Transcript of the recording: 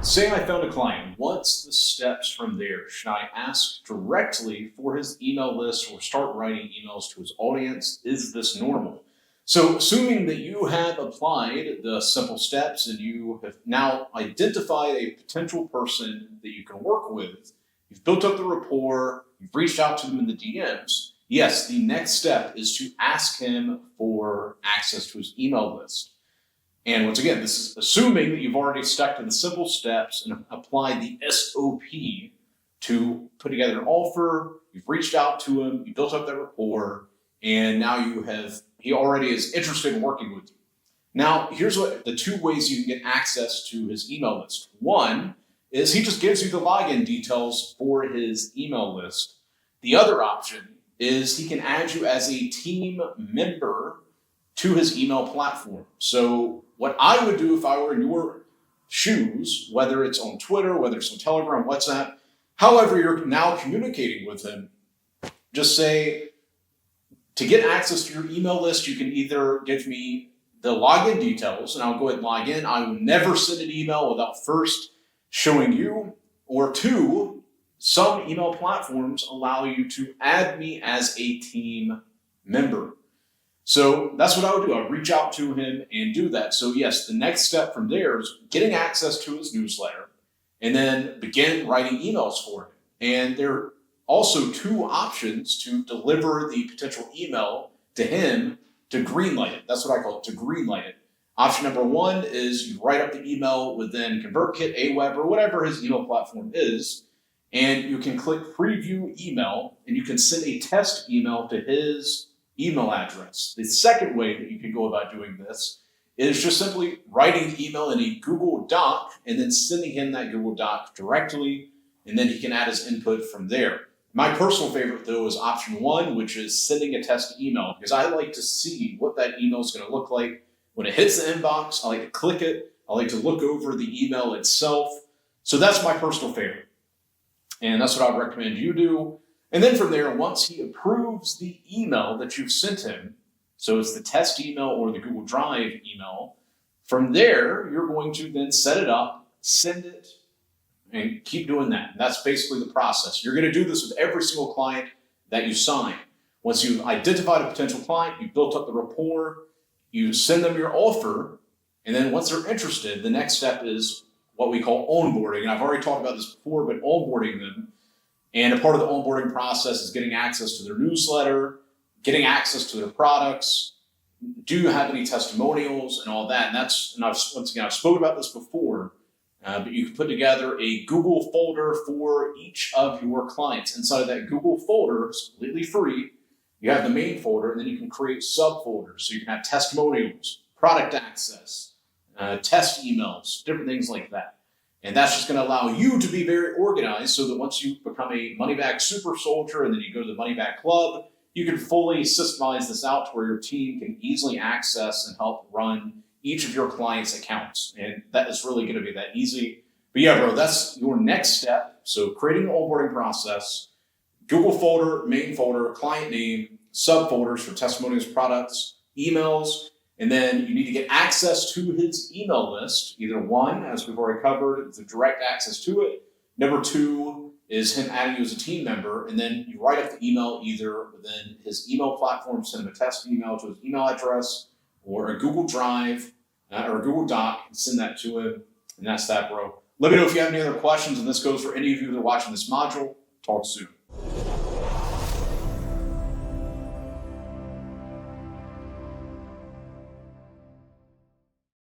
Say I found a client. What's the steps from there? Should I ask directly for his email list or start writing emails to his audience? Is this normal? So assuming that you have applied the simple steps and you have now identified a potential person that you can work with, you've built up the rapport, you've reached out to them in the DMs, yes, the next step is to ask him for access to his email list. And once again, this is assuming that you've already stuck to the simple steps and applied the SOP to put together an offer, you've reached out to him, you built up that rapport, and now he already is interested in working with you. Now, here's what the two ways you can get access to his email list. One is he just gives you the login details for his email list. The other option is he can add you as a team member to his email platform. So what I would do if I were in your shoes, whether it's on Twitter, whether it's on Telegram, WhatsApp, however you're now communicating with him, just say, to get access to your email list, you can either give me the login details, and I'll go ahead and log in. I will never send an email without first showing you. Or two, some email platforms allow you to add me as a team member. So that's what I would do. I would reach out to him and do that. So yes, the next step from there is getting access to his newsletter and then begin writing emails for him. And there are also two options to deliver the potential email to him to greenlight it. That's what I call it, to greenlight it. Option number one is you write up the email within ConvertKit, Aweber, or whatever his email platform is, and you can click preview email and you can send a test email to his email address. The second way that you can go about doing this is just simply writing the email in a Google Doc and then sending him that Google Doc directly, and then he can add his input from there. My personal favorite, though, is option one, which is sending a test email, because I like to see what that email is going to look like. When it hits the inbox, I like to click it. I like to look over the email itself. So that's my personal favorite. And that's what I would recommend you do. And then from there, once he approves the email that you've sent him, so it's the test email or the Google Drive email, from there, you're going to then set it up, send it, and keep doing that. That's basically the process. You're going to do this with every single client that you sign. Once you've identified a potential client, you've built up the rapport, you send them your offer, and then once they're interested, the next step is what we call onboarding. And I've already talked about this before, but onboarding them. And a part of the onboarding process is getting access to their newsletter, getting access to their products. Do you have any testimonials and all that? And I've spoken about this before, but you can put together a Google folder for each of your clients. Inside of that Google folder, it's completely free. You have the main folder, and then you can create subfolders. So you can have testimonials, product access, test emails, different things like that. And that's just going to allow you to be very organized so that once you become a money bag super soldier and then you go to the money bag club, you can fully systemize this out to where your team can easily access and help run each of your clients' accounts. And that is really going to be that easy. But yeah, bro, that's your next step. So creating an onboarding process, Google folder, main folder, client name, subfolders for testimonials, products, emails, and then you need to get access to his email list. Either one, as we've already covered, the direct access to it. Number two is him adding you as a team member. And then you write up the email either within his email platform, send him a test email to his email address, or a Google Drive or a Google Doc, and send that to him. And that's that, bro. Let me know if you have any other questions. And this goes for any of you that are watching this module. Talk soon.